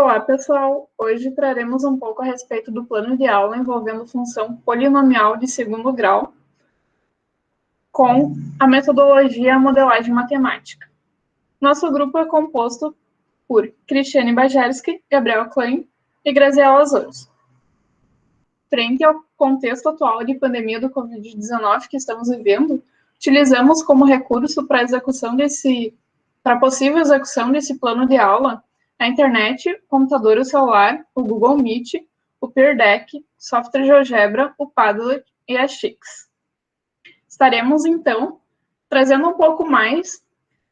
Olá, pessoal! Hoje traremos um pouco a respeito do plano de aula envolvendo função polinomial de segundo grau com a metodologia e a modelagem matemática. Nosso grupo é composto por Cristiane Bajerski, Gabriel Klein e Graziela Azores. Frente ao contexto atual de pandemia do Covid-19 que estamos vivendo, utilizamos como recurso para possível execução desse plano de aula a internet, o computador, o celular, o Google Meet, o Peer Deck, o software GeoGebra, o Padlet e a Chix. Estaremos, então, trazendo um pouco mais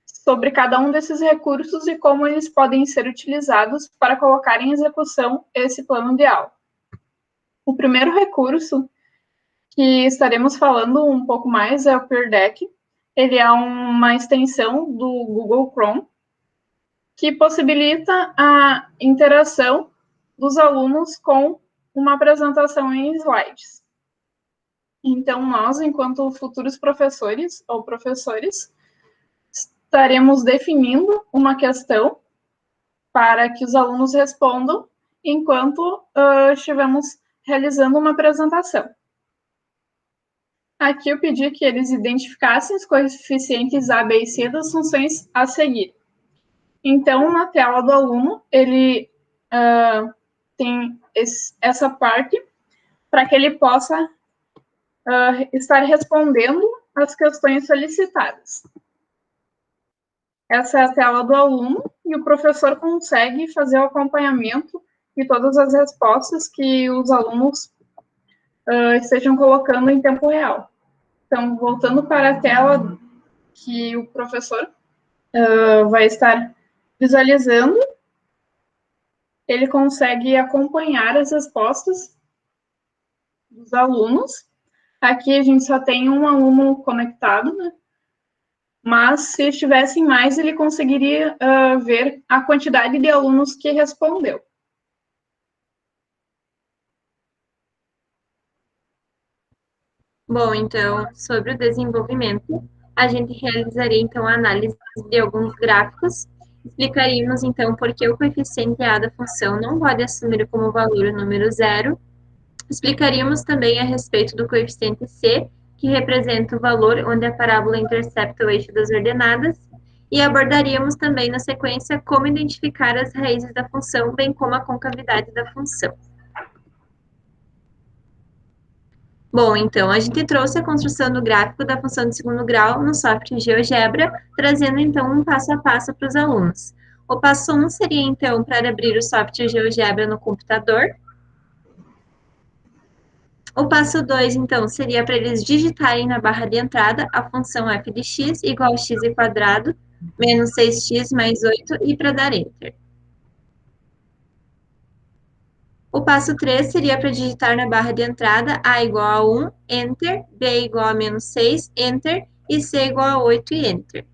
sobre cada um desses recursos e como eles podem ser utilizados para colocar em execução esse plano de aula. O primeiro recurso que estaremos falando um pouco mais é o Peer Deck. Ele é uma extensão do Google Chrome que possibilita a interação dos alunos com uma apresentação em slides. Então, nós, enquanto futuros professores ou professores, estaremos definindo uma questão para que os alunos respondam enquanto estivermos realizando uma apresentação. Aqui eu pedi que eles identificassem os coeficientes A, B e C das funções a seguir. Então, na tela do aluno, ele tem essa parte para que ele possa estar respondendo as questões solicitadas. Essa é a tela do aluno e o professor consegue fazer o acompanhamento de todas as respostas que os alunos estejam colocando em tempo real. Então, voltando para a tela que o professor vai estar visualizando, ele consegue acompanhar as respostas dos alunos. Aqui a gente só tem um aluno conectado, né? Mas se estivessem mais, ele conseguiria ver a quantidade de alunos que respondeu. Bom, então, sobre o desenvolvimento, a gente realizaria, então, a análise de alguns gráficos, explicaríamos, então, por que o coeficiente A da função não pode assumir como valor o número zero, explicaríamos também a respeito do coeficiente C, que representa o valor onde a parábola intercepta o eixo das ordenadas, e abordaríamos também, na sequência, como identificar as raízes da função, bem como a concavidade da função. Bom, então, a gente trouxe a construção do gráfico da função de segundo grau no software GeoGebra, trazendo, então, um passo a passo para os alunos. O passo 1 seria, então, para abrir o software GeoGebra no computador. O passo 2, então, seria para eles digitarem na barra de entrada a função f de x igual a x quadrado menos 6x mais 8 e para dar Enter. O passo 3 seria para digitar na barra de entrada A igual a 1, Enter, B igual a menos 6, Enter, e C igual a 8 e Enter.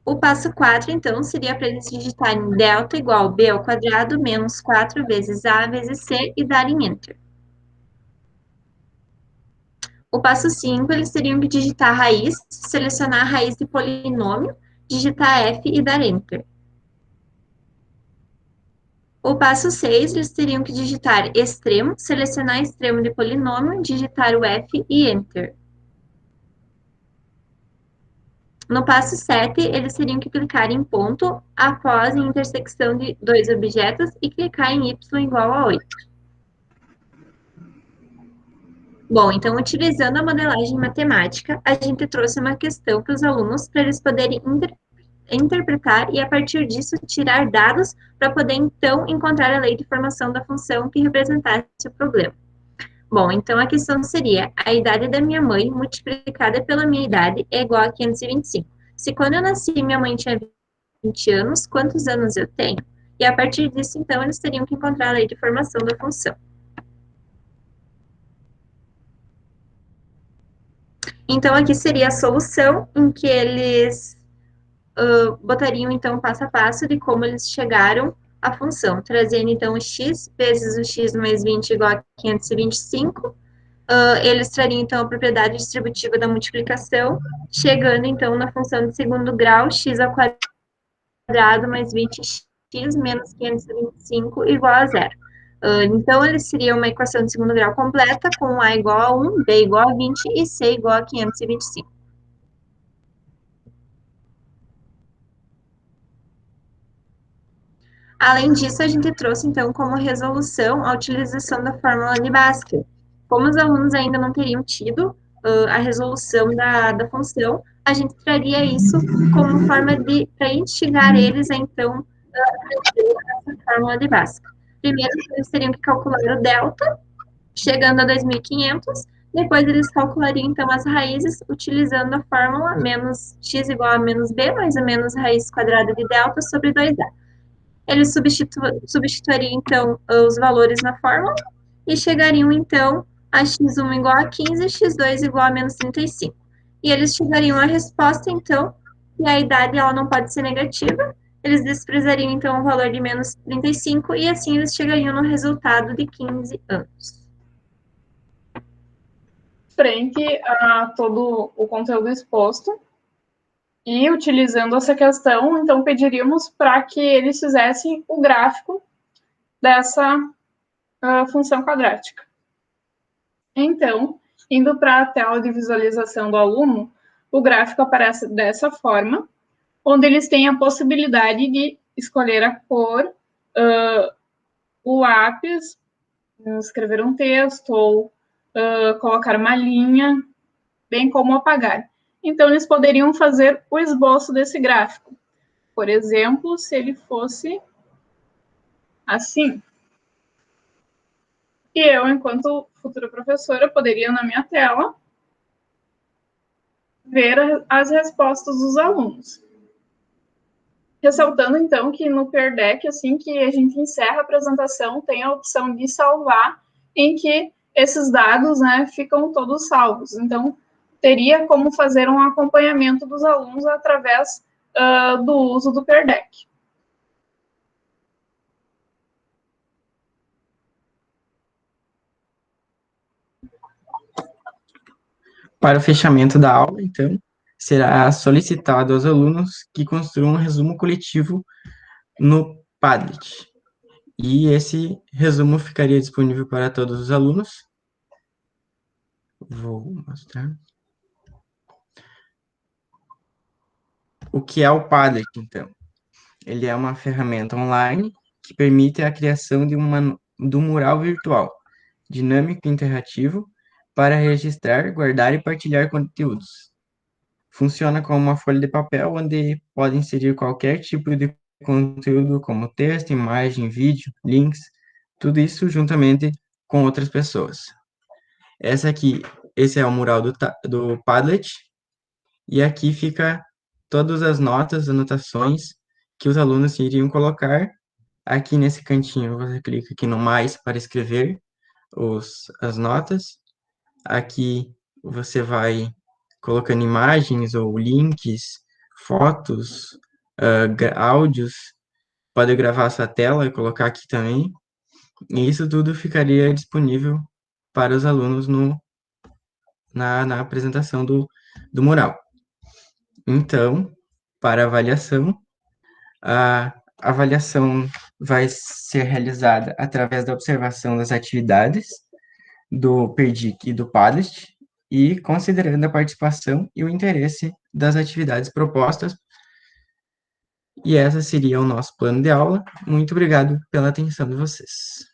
O passo 4, então, seria para eles digitarem delta igual a B ao quadrado menos 4 vezes A vezes C e darem Enter. O passo 5, eles teriam que digitar a raiz, selecionar a raiz de polinômio, digitar F e dar Enter. O passo 6, eles teriam que digitar extremo, selecionar extremo de polinômio, digitar o F e Enter. No passo 7, eles teriam que clicar em ponto após a intersecção de dois objetos e clicar em Y igual a 8. Bom, então, utilizando a modelagem matemática, a gente trouxe uma questão para os alunos para eles poderem interpretar e, a partir disso, tirar dados para poder, então, encontrar a lei de formação da função que representasse o problema. Bom, então a questão seria: a idade da minha mãe multiplicada pela minha idade é igual a 525. Se quando eu nasci minha mãe tinha 20 anos, quantos anos eu tenho? E a partir disso, então, eles teriam que encontrar a lei de formação da função. Então, aqui seria a solução, em que eles botariam, então, passo a passo de como eles chegaram à função, trazendo, então, o x vezes o x mais 20 igual a 525. Eles trariam, então, a propriedade distributiva da multiplicação, chegando, então, na função de segundo grau, x ao quadrado quadrado mais 20x menos 525 igual a zero. Então, ele seria uma equação de segundo grau completa com A igual a 1, B igual a 20 e C igual a 525. Além disso, a gente trouxe, então, como resolução a utilização da fórmula de Bhaskara. Como os alunos ainda não teriam tido a resolução da função, a gente traria isso como forma de, para instigar eles a, então, aprender essa fórmula de Bhaskara. Primeiro, eles teriam que calcular o delta, chegando a 2.500. Depois, eles calculariam, então, as raízes utilizando a fórmula menos x igual a menos b, mais ou menos raiz quadrada de delta sobre 2a. Ele substituiria, então, os valores na fórmula e chegariam, então, a x1 igual a 15 e x2 igual a menos 35. E eles chegariam à resposta, então, que a idade ela não pode ser negativa. Eles desprezariam, então, o valor de menos 35 e assim eles chegariam no resultado de 15 anos. Frente a todo o conteúdo exposto, e utilizando essa questão, então pediríamos para que eles fizessem o gráfico dessa função quadrática. Então, indo para a tela de visualização do aluno, o gráfico aparece dessa forma, onde eles têm a possibilidade de escolher a cor, o lápis, escrever um texto ou colocar uma linha, bem como apagar. Então, eles poderiam fazer o esboço desse gráfico. Por exemplo, se ele fosse assim. E eu, enquanto futura professora, poderia, na minha tela, ver as respostas dos alunos. Ressaltando, então, que no Peer Deck, assim que a gente encerra a apresentação, tem a opção de salvar, em que esses dados, né, ficam todos salvos. Então, teria como fazer um acompanhamento dos alunos através do uso do Peer Deck. Para o fechamento da aula, então, será solicitado aos alunos que construam um resumo coletivo no Padlet. E esse resumo ficaria disponível para todos os alunos. Vou mostrar. O que é o Padlet, então? Ele é uma ferramenta online que permite a criação de um mural virtual, dinâmico e interativo, para registrar, guardar e partilhar conteúdos. Funciona como uma folha de papel onde pode inserir qualquer tipo de conteúdo, como texto, imagem, vídeo, links, tudo isso juntamente com outras pessoas. Esse é o mural do Padlet, e aqui fica todas as notas, anotações que os alunos iriam colocar. Aqui nesse cantinho, você clica aqui no mais para escrever as notas. Aqui você vai colocando imagens ou links, fotos, áudios, pode gravar sua tela e colocar aqui também. E isso tudo ficaria disponível para os alunos na apresentação do mural. Então, para avaliação, a avaliação vai ser realizada através da observação das atividades do PERDIC e do Padlet, e considerando a participação e o interesse das atividades propostas. E essa seria o nosso plano de aula. Muito obrigado pela atenção de vocês.